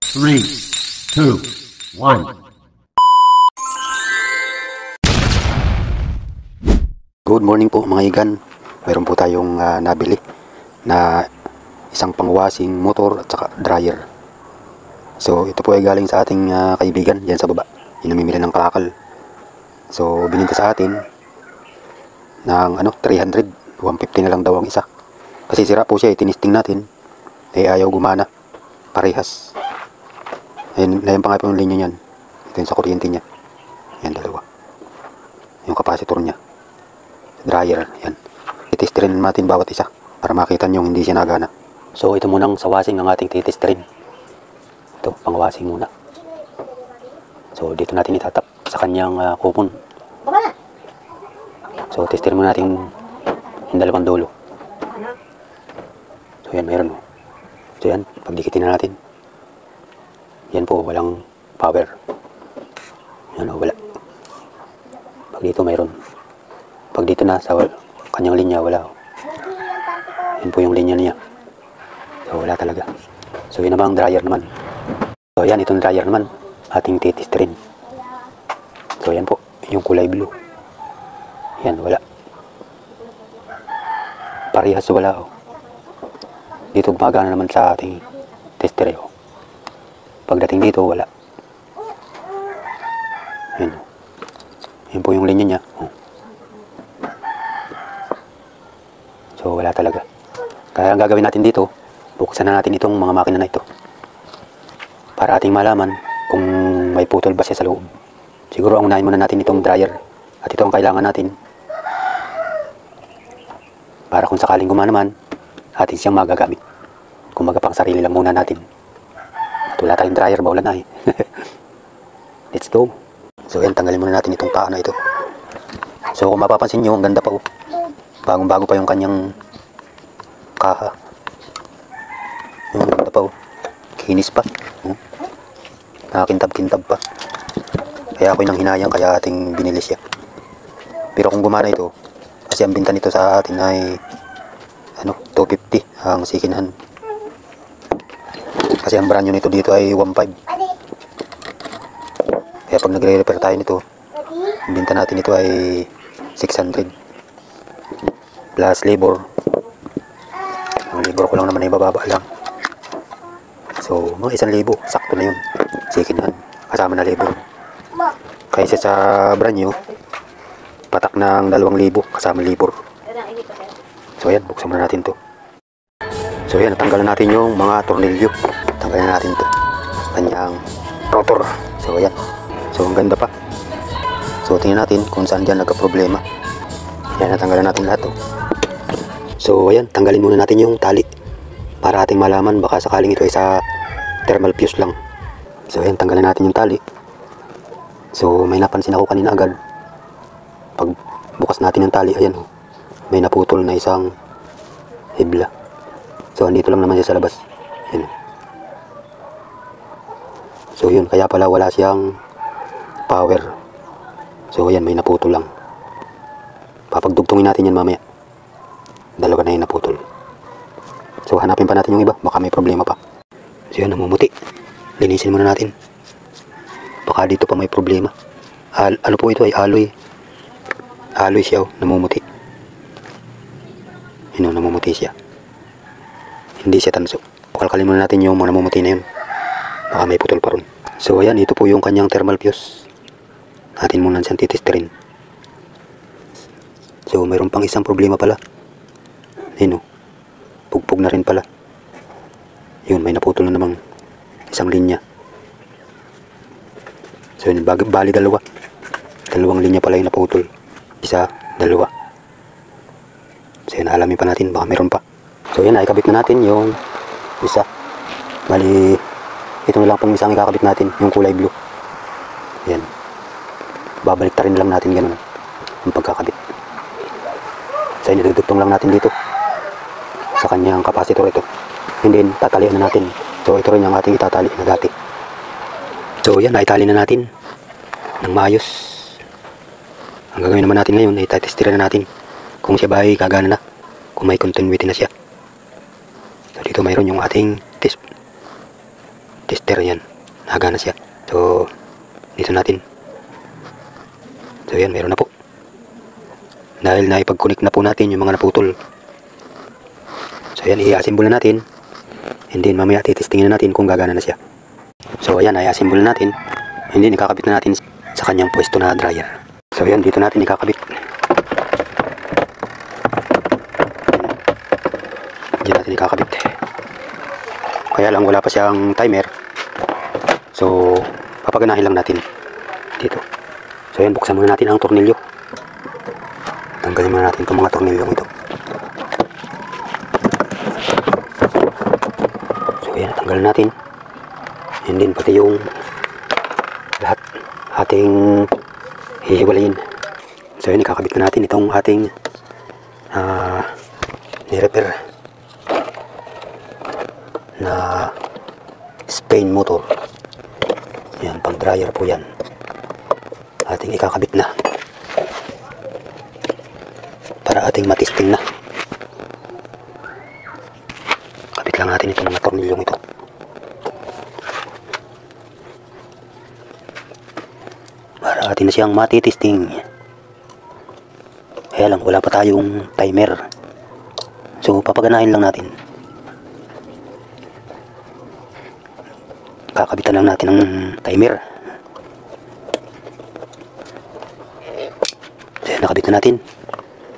3, 2, 1. Good morning po mga igan. Mayroon po tayong nabili na isang pang-washing motor at saka dryer. So ito po ay galing sa ating kaibigan diyan sa baba. Yung namimili ng kalakal. So bininta sa atin ng 300, 150 na lang daw ang isa. Kasi sira po siya, tinisting natin. Ayaw gumana. Parehas. Ayan pa nga po yung linya niyan. Ito yung sa kuryente niya. Yan dalawa. Yung capacitor niya. Dryer, yan. Titesterin natin bawat isa para makita nyo hindi siya nagana. So ito munang sa washing ng ating titesterin. Ito, pang washing muna. So dito natin itatap sa kanyang kupon. So testerin muna natin yung dalawang dulo. So yan, mayroon. So yan, pagdikitin na natin. Yan po, walang power. Yan o, wala. Pag dito mayroon. Pag dito na sa kanyang linya, wala. Yan po yung linya niya. So wala talaga. So yun naman ang dryer naman. So yan, itong dryer naman. Ating titesterin. So yan po, yung kulay blue. Yan, wala. Parehas wala o. Dito gumagana naman sa ating tester. Pagdating dito, wala. Yan. Yan po yung linya niya. So, wala talaga. Kaya ang gagawin natin dito, buksan na natin itong mga makina na ito. Para ating malaman kung may putol ba siya sa loob. Siguro ang unahin muna natin itong dryer. At ito ang kailangan natin. Para kung sakaling gumana naman, atin siyang magagamit. Kung magapang sarili lang muna natin. At wala tayong dryer, baulan na eh. Let's go. So yan, tanggalin muna natin itong paa na ito. So kung mapapansin nyo, ang ganda pa oh. Bagong-bago pa yung kanyang kaha. Yung ganda pa oh. Kinis pa. Nakakintab-kintab pa. Kaya ako'y nang hinayang, kaya ating binili siya. Pero kung gumana ito, kasi ang binta nito sa atin ay 250 ang sikinhan. Kasi ang brand new nito dito ay 1.5. Kaya pag nagre-repair tayo nito, ang binta natin ito ay 600 plus labor. Ang labor ko lang naman ay bababa lang. So mga 1,000, sakto na yun, sikinhan, kasama na labor. Kaysa sa brand new, patak ng 2,000 kasama labor. So ayan, buksan muna natin to. So ayan, natanggalan natin yung mga tornilyo. Tanggalin natin to, kanyang rotor. So ayan, so ang ganda pa. So tingnan natin kung saan dyan nagka-problema. Ayan, natanggalan natin lahat to. So ayan, tanggalin muna natin yung tali para ating malaman, baka sakaling ito ay sa thermal fuse lang. So ayan, tanggalin natin yung tali. So may napansin ako kanina agad. Pag bukas natin yung tali, ayan, may naputol na isang hibla. So andito lang naman siya sa labas. Ayan. So yun, kaya pala wala siyang power. So ayan, may naputol lang. Papagdugtungin natin yan mamaya. Dalawa na yung naputol. So hanapin pa natin yung iba, baka may problema pa. So yun, namumuti. Linisin muna natin. Baka dito pa may problema. Ano po ito ay alloy. Alloy siya, namumuti. Yun, namumuti siya. Hindi siya tanso. Kalkalin muna natin yung mga namumuti na yun. Baka may putol pa ron. So ayan, ito po yung kanyang thermal fuse. Natin muna siyang titesterin. So mayroon pang isang problema pala. Ayun o, pugpug na rin pala. Yun, may naputol na namang isang linya. So yun, bali dalawa. Dalawang linya pala yung naputol. Isa, dalawa. So yun, alamin pa natin, baka meron pa. So yan, ikabit na natin yung isa. Bali, ito na lang pang isang ikakabit natin, yung kulay blue. Yan. Babalik ta rin lang natin ganun yung pagkakabit. So yun, idudugtong lang natin dito sa kanyang capacitor ito. And then, tatalian na natin. So ito rin yung ating itatali na dati. So yan, naitali na natin ng maayos. Ang gagawin naman natin ngayon ay tatestiran na natin kung siya ba ay gagana na, kung may continuity na siya. So dito mayroon yung ating test tester yan. Nagana siya. So, dito natin. So yan, meron na po. Dahil naipag-connect na po natin yung mga naputol. So yan, i-assemble na natin. And then mamaya titestingin na natin kung gagana na siya. So ayan, i-assemble na natin. And then ikakabit na natin sa kanyang pwesto na dryer. So yan, dito natin ikakabit. Diyan natin ikakabit. Kaya lang wala pa siyang timer. So papaganahin lang natin dito. So yan, buksan muna natin ang tornilyo. Tanggalin muna natin itong mga tornilyong ito. So yan, tanggalin natin. And then pati yung lahat ating hihiwalayin. So yan, ikakabit na natin itong ating ni-repair na Spain motor. Yan, pang dryer po yan. Ating ikakabit na para ating matisting na. Kabit lang natin itong mga tornilyong ito. Para atin na siyang matitisting. Kaya lang wala pa tayong timer. So papaganahin lang natin. Kakabitan lang natin ng timer. So nakabit na natin.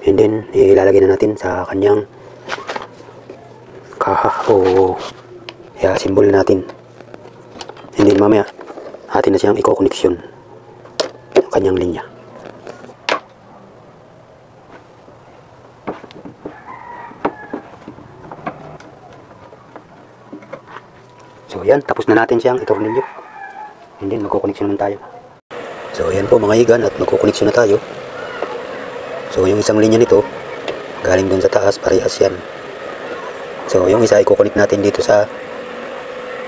And then ilalagay na natin sa kanyang kaha o i-assemble natin. And then mamaya atin na siyang i-connection yung kanyang linya. So yan, tapos na natin siyang itornilyo. And then magko-connection naman tayo. So yan po mga igan, at magko-connection na tayo. So yung isang linya nito galing dun sa taas, parehas yan. So yung isa i-connect natin dito sa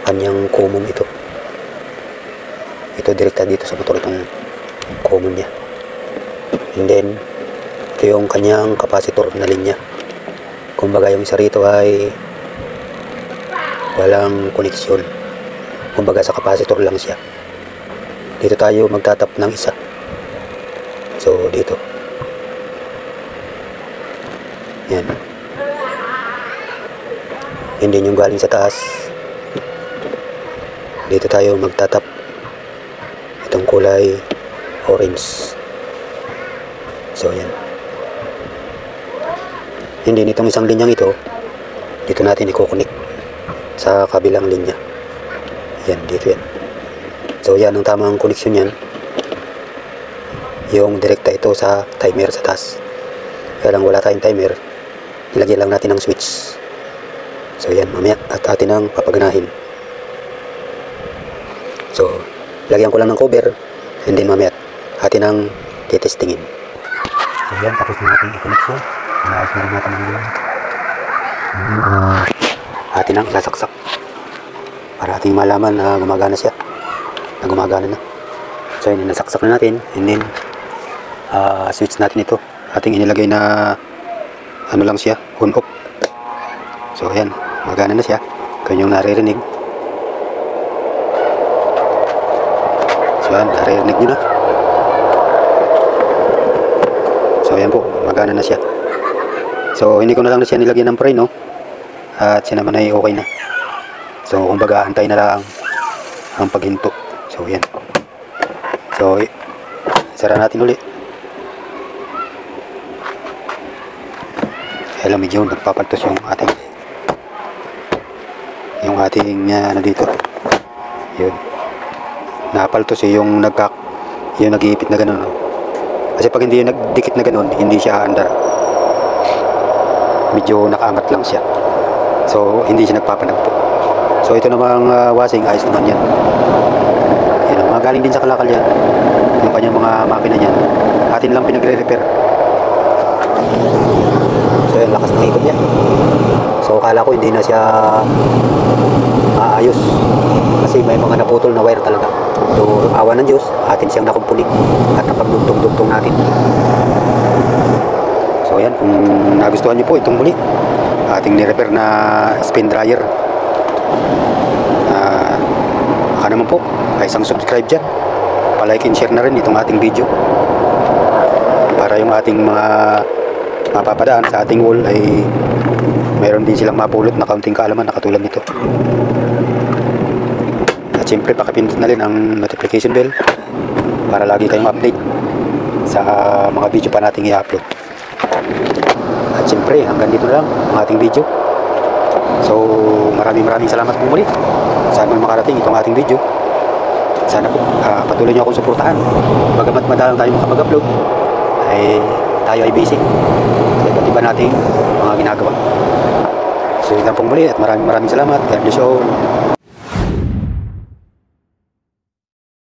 kanyang common ito. Ito direkta dito sa motor, itong common niya. And then ito yung kanyang capacitor na linya. Kumbaga yung isa rito ay walang koneksyon. Kumbaga sa capacitor lang siya. Dito tayo magtatap ng isa. So dito. Yan. And then yung galing sa taas, dito tayo magtatap. Itong kulay orange. So yan. And then itong isang linyang ito, dito natin i-connect sa kabilang linya. Yan, dito yan. So yan, ang tamang connection yan, yung direkta ito sa timer sa taas. Kaya lang wala tayong timer, ilagyan lang natin ng switch. So yan, mamaya at atin ang papaganahin. So lagyan ko lang ng cover, and then mamaya atin ang titestingin. So yan, tapos na natin i-connection. Naayos na rin natin ang linya. Atin ang sasaksak para ating malaman na gumagana siya, na gumagana na. So yun, nasaksak na natin, and then switch natin ito. Ating inilagay na ano lang siya, on off. So ayan, magana na siya. Kanyang naririnig. So ayan, naririnig nyo na. So ayan po, magana na siya. So hindi ko na lang na siya nilagyan ng pre, no? At siya naman ay okay na. So kumbaga antay na lang ang paghinto. So yan. So sara natin ulit. Kaya lang medyo nagpapaltos yung ating ano dito. Yun. Napaltos yung yung nag-iipit na ganun. No? Kasi pag hindi yung nagdikit na ganun, hindi siya andar. Medyo nakaangat lang siya. So hindi siya nagpapanagpo. So ito namang washing, ayos naman yan. Yan, mga galing din sa kalakal yan. Yung kanyang mga makina niyan. Atin lang pinagre-repair. So yan, lakas ng ikot niya. So akala ko hindi na siya maayos. Kasi may mga naputol na wire talaga. So awa ng Diyos, atin siyang nakumpuli. At napagdugtong-dugtong natin. So yan, kung nagustuhan niyo po itong muli, ating ni-repair na spin dryer. baka naman po ay isang subscribe dyan, palike and share na rin itong ating video para yung ating mga mapapadaan sa ating wall ay mayroon din silang mapulot na kaunting kaalaman na katulad nito. At syempre pakipindot na rin ang notification bell para lagi kayong update sa mga video pa nating i-upload. At syempre hanggang dito na lang ang ating video. So maraming salamat po muli. Sana makarating itong ating video. Sana po patuloy nyo akong suportahan. Bagamat madalang tayo makapag-upload ay tayo ay busy sa iba't iba nating mga ginagawa. So yun lang pong muli at maraming salamat. God bless you all.